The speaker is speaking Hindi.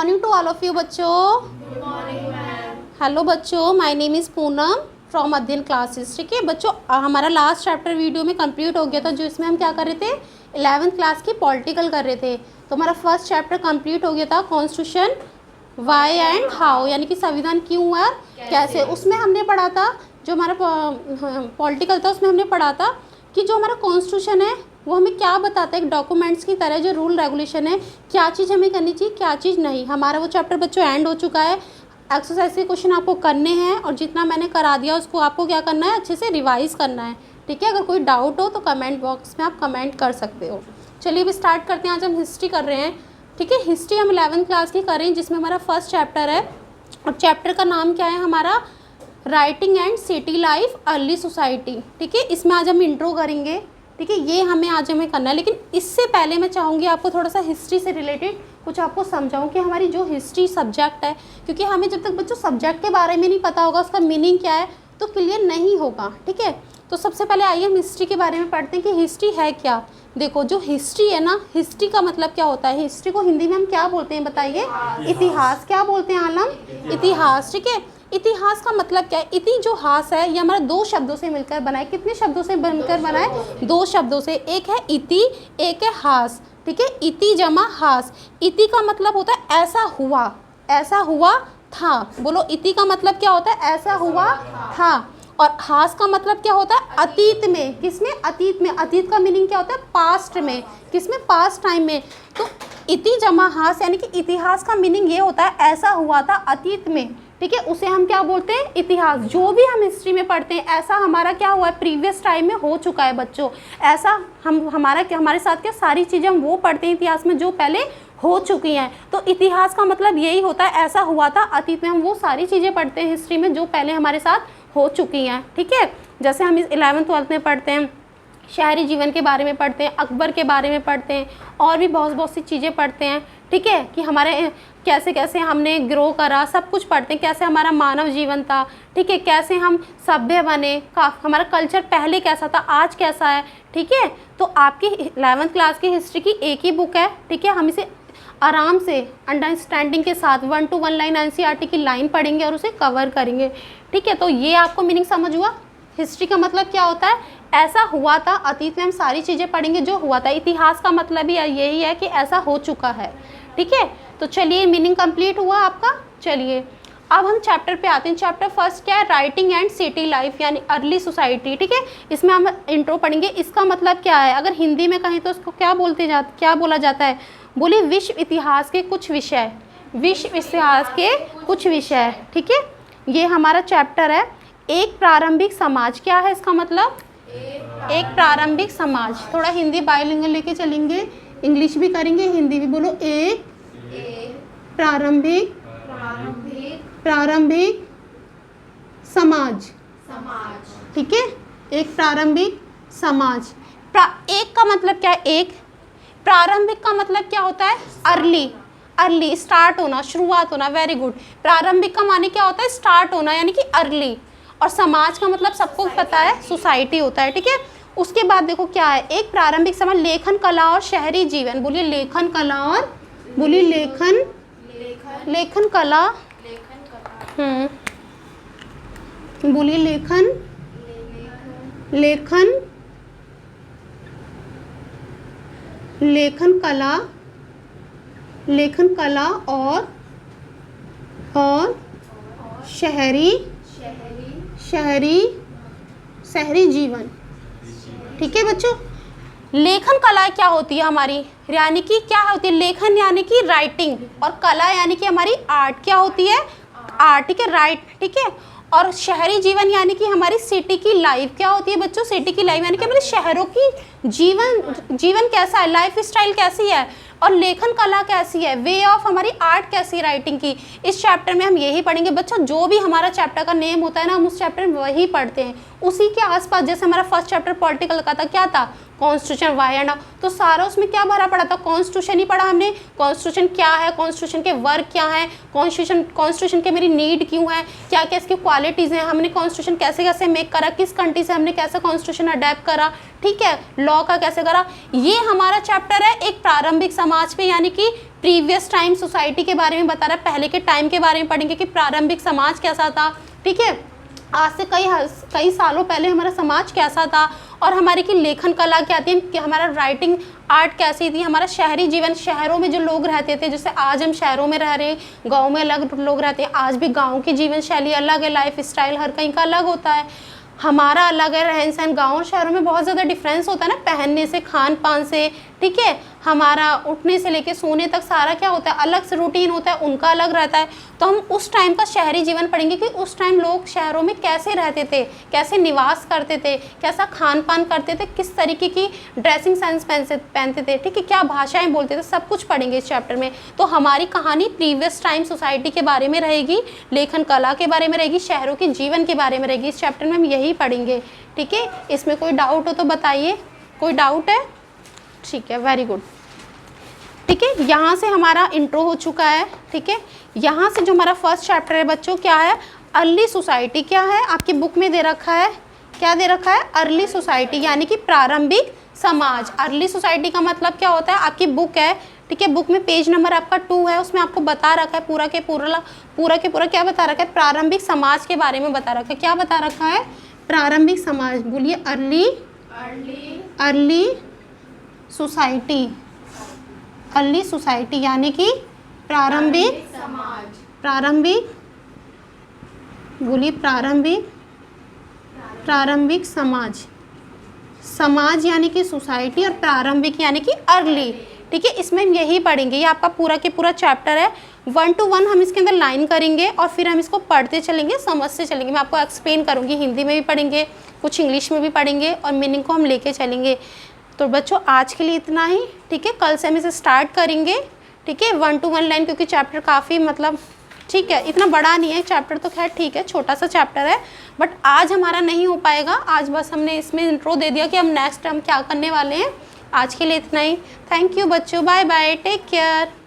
Morning to all of you बच्चों। हेलो बच्चों, my name is Poonam from Adhyayan classes. ठीक है बच्चों, हमारा लास्ट चैप्टर वीडियो में कंप्लीट हो गया था, जो इसमें हम क्या कर रहे थे, 11th क्लास की पॉलिटिकल कर रहे थे। तो हमारा फर्स्ट चैप्टर कंप्लीट हो गया था, कॉन्स्टिट्यूशन वाई एंड हाउ, यानी कि संविधान क्यों है कैसे। उसमें हमने पढ़ा था, जो हमारा पॉलिटिकल था उसमें हमने पढ़ा था कि जो हमारा कॉन्स्टिट्यूशन है वो हमें क्या बताता है, एक डॉक्यूमेंट्स की तरह जो रूल रेगुलेशन है, क्या चीज़ हमें करनी चाहिए क्या चीज़ नहीं। हमारा वो चैप्टर बच्चों एंड हो चुका है। एक्सरसाइज के क्वेश्चन आपको करने हैं और जितना मैंने करा दिया उसको आपको क्या करना है, अच्छे से रिवाइज करना है। ठीक है, अगर कोई डाउट हो तो कमेंट बॉक्स में आप कमेंट कर सकते हो। चलिए अभी स्टार्ट करते हैं। आज हम हिस्ट्री कर रहे हैं। ठीक है, हिस्ट्री हम 11th क्लास की कर रहे हैं, जिसमें हमारा फर्स्ट चैप्टर है और चैप्टर का नाम क्या है हमारा, writing and city life early society. ठीक है, इसमें आज हम इंट्रो करेंगे। ठीक है, ये आज हमें करना है, लेकिन इससे पहले मैं चाहूँगी आपको थोड़ा सा हिस्ट्री से रिलेटेड कुछ आपको समझाऊँ कि हमारी जो हिस्ट्री सब्जेक्ट है, क्योंकि हमें जब तक बच्चों सब्जेक्ट के बारे में नहीं पता होगा, उसका मीनिंग क्या है, तो क्लियर नहीं होगा। ठीक है, तो सबसे पहले आइए हम हिस्ट्री के बारे में पढ़ते हैं कि हिस्ट्री है क्या। देखो, जो हिस्ट्री है ना, हिस्ट्री का मतलब क्या होता है, हिस्ट्री को हिंदी में हम क्या बोलते हैं बताइए, इतिहास। क्या बोलते हैं आलम, इतिहास। ठीक है, इतिहास का मतलब क्या है, इति जो हास है ये हमारा दो शब्दों से मिलकर बना है। कितने शब्दों से बनकर बना है, दो शब्दों से, एक है इति एक है हास। ठीक है, इति जमा हास। इति का मतलब होता है ऐसा हुआ, ऐसा हुआ था। बोलो, इति का मतलब क्या होता है, ऐसा हुआ था। और हास का मतलब क्या होता है, अतीत में। किसमें, अतीत में। अतीत का मीनिंग क्या होता है, पास्ट में। किसमें, पास्ट टाइम में। तो इति जमा हास यानी कि इतिहास का मीनिंग ये होता है ऐसा हुआ था अतीत में। ठीक है, उसे हम क्या बोलते हैं, इतिहास। जो भी हम हिस्ट्री में पढ़ते हैं ऐसा हमारा क्या हुआ है, प्रीवियस टाइम में हो चुका है बच्चों। ऐसा हमारे साथ क्या सारी चीज़ें हम वो पढ़ते हैं इतिहास में जो पहले हो चुकी हैं। तो इतिहास का मतलब यही होता है ऐसा हुआ था अतीत में। हम वो सारी चीज़ें पढ़ते हैं हिस्ट्री में जो पहले हमारे साथ हो चुकी हैं। ठीक है, जैसे हम इस 11th 12th में पढ़ते हैं, शहरी जीवन के बारे में पढ़ते हैं, अकबर के बारे में पढ़ते हैं, और भी बहुत सी चीज़ें पढ़ते हैं। ठीक है, कि हमारे कैसे कैसे हमने ग्रो करा, सब कुछ पढ़ते हैं, कैसे हमारा मानव जीवन था। ठीक है, कैसे हम सभ्य बने, हमारा कल्चर पहले कैसा था आज कैसा है। ठीक है, तो आपकी 11th क्लास की हिस्ट्री की एक ही बुक है। ठीक है, हम इसे आराम से अंडरस्टैंडिंग के साथ 1 to 1 लाइन एनसीईआरटी की लाइन पढ़ेंगे और उसे कवर करेंगे। ठीक है, तो ये आपको मीनिंग समझ हुआ। हिस्ट्री का मतलब क्या होता है, ऐसा हुआ था अतीत में। हम सारी चीज़ें पढ़ेंगे जो हुआ था। इतिहास का मतलब ही यही है कि ऐसा हो चुका है। ठीक है, तो चलिए मीनिंग कंप्लीट हुआ आपका। चलिए अब हम चैप्टर पे आते हैं। चैप्टर फर्स्ट क्या है, राइटिंग एंड सिटी लाइफ यानी अर्ली सोसाइटी। ठीक है, इसमें हम इंट्रो पढ़ेंगे। इसका मतलब क्या है, अगर हिंदी में कहें तो इसको क्या बोला जाता है, बोलिए, विश्व इतिहास के कुछ विषय। विश्व इतिहास के कुछ विषय। ठीक है, ये हमारा चैप्टर है। एक प्रारंभिक समाज, क्या है इसका मतलब, एक प्रारंभिक समाज। थोड़ा हिंदी बाइलिंगुअल लेके चलेंगे, इंग्लिश भी करेंगे हिंदी भी। बोलो, एक प्रारंभिक समाज। ठीक है, एक प्रारंभिक समाज। एक का मतलब क्या है, एक। प्रारंभिक का मतलब क्या होता है, अर्ली स्टार्ट होना, शुरुआत होना। Very good. प्रारंभिक का माने क्या होता है, स्टार्ट होना यानी कि अर्ली। और समाज का मतलब सबको पता है, सोसाइटी होता है। ठीक है, उसके बाद देखो क्या है, एक प्रारंभिक समाज, लेखन कला और शहरी जीवन। बोलिए, लेखन कला और, बोलिए, लेखन कला। बोलिए, लेखन कला और शहरी जीवन। ठीक है बच्चों, लेखन कला क्या होती है हमारी, यानी कि क्या होती है, लेखन यानी कि राइटिंग, और कला यानी कि हमारी आर्ट। क्या होती है, आर्ट। ठीक है, राइट। ठीक है, और शहरी जीवन यानी कि हमारी सिटी की लाइफ। क्या होती है बच्चों, सिटी की लाइफ यानी कि हमारे शहरों की जीवन कैसा है, लाइफ स्टाइल कैसी है, और लेखन कला कैसी है, वे ऑफ हमारी आर्ट कैसी है राइटिंग की। इस चैप्टर में हम यही पढ़ेंगे बच्चों। जो भी हमारा चैप्टर का नेम होता है ना, हम उस चैप्टर में वही पढ़ते हैं, उसी के आसपास। जैसे हमारा फर्स्ट चैप्टर पॉलिटिकल का था, क्या था, कॉन्स्टिट्यूशन वाई एंड, तो सारा उसमें क्या भरा पड़ा था, कॉन्स्टिट्यूशन ही पढ़ा हमने। कॉन्स्टिट्यूशन क्या है, कॉन्स्टिट्यूशन के वर्क क्या है, कॉन्स्टिट्यूशन के मेरी नीड क्यों है, क्या क्या इसकी क्वालिटीज़ हैं, हमने कॉन्स्टिट्यूशन कैसे कैसे मेक करा, किस कंट्री से हमने कैसा कॉन्स्टिट्यूशन अडेप्ट करा, ठीक है, लॉ का कैसे करा। ये हमारा चैप्टर है एक प्रारंभिक समाज पे, यानी कि प्रीवियस टाइम सोसाइटी के बारे में बता रहा है, पहले के टाइम के बारे में पढ़ेंगे कि प्रारंभिक समाज कैसा था, ठीक है, आज से कई सालों पहले हमारा समाज कैसा था, और हमारी की लेखन कला क्या थी, कि हमारा राइटिंग आर्ट कैसी थी, हमारा शहरी जीवन, शहरों में जो लोग रहते थे, जैसे आज हम शहरों में रह रहे हैं, गांव में अलग लोग रहते हैं, आज भी गांव की जीवन शैली अलग है, लाइफ स्टाइल हर कहीं का अलग होता है, हमारा अलग है रहन सहन, गाँव और शहरों में बहुत ज़्यादा डिफरेंस होता है ना, पहनने से, खान पान से, ठीक है, हमारा उठने से लेके सोने तक सारा क्या होता है, अलग से रूटीन होता है, उनका अलग रहता है। तो हम उस टाइम का शहरी जीवन पढ़ेंगे कि उस टाइम लोग शहरों में कैसे रहते थे, कैसे निवास करते थे, कैसा खान पान करते थे, किस तरीके की ड्रेसिंग सेंस पहनते थे, ठीक है, क्या भाषाएं बोलते थे, सब कुछ पढ़ेंगे इस चैप्टर में। तो हमारी कहानी प्रीवियस टाइम सोसाइटी के बारे में रहेगी, लेखन कला के बारे में रहेगी, शहरों के जीवन के बारे में रहेगी। इस चैप्टर में हम यही पढ़ेंगे, ठीक है। इसमें कोई डाउट हो तो बताइए, कोई डाउट है? ठीक है, वेरी गुड, ठीक है। यहाँ से हमारा इंट्रो हो चुका है, ठीक है। यहाँ से जो हमारा फर्स्ट चैप्टर है बच्चों, क्या है, अर्ली सोसाइटी। क्या है आपकी बुक में दे रखा है, क्या दे रखा है, अर्ली सोसाइटी, यानी कि प्रारंभिक समाज। अर्ली सोसाइटी का मतलब क्या होता है, आपकी बुक है, ठीक है, बुक में पेज नंबर आपका 2 है, उसमें आपको बता रखा है पूरा के पूरा क्या बता रखा है, प्रारंभिक समाज के बारे में बता रखा है। क्या बता रखा है, प्रारंभिक समाज, बोलिए, अर्ली सोसाइटी, अर्ली सोसाइटी यानी कि प्रारंभिक समाज, बोलिए, प्रारंभिक समाज, समाज यानी कि सोसाइटी, और प्रारंभिक यानी कि अर्ली, ठीक है। इसमें हम यही पढ़ेंगे, ये आपका पूरा के पूरा चैप्टर है, 1 to 1 हम इसके अंदर लाइन करेंगे और फिर हम इसको पढ़ते चलेंगे, समझते चलेंगे। मैं आपको एक्सप्लेन करूँगी, हिंदी में भी पढ़ेंगे, कुछ इंग्लिश में भी पढ़ेंगे, और मीनिंग को हम लेके चलेंगे। तो बच्चों आज के लिए इतना ही, ठीक है, कल से हम इसे स्टार्ट करेंगे, ठीक है, 1 to 1 लाइन, क्योंकि चैप्टर काफ़ी मतलब ठीक है, इतना बड़ा नहीं है चैप्टर, तो खैर ठीक है, छोटा सा चैप्टर है, बट आज हमारा नहीं हो पाएगा। आज बस हमने इसमें इंट्रो दे दिया कि हम नेक्स्ट हम क्या करने वाले हैं। आज के लिए इतना ही, थैंक यू बच्चों, बाय बाय, टेक केयर।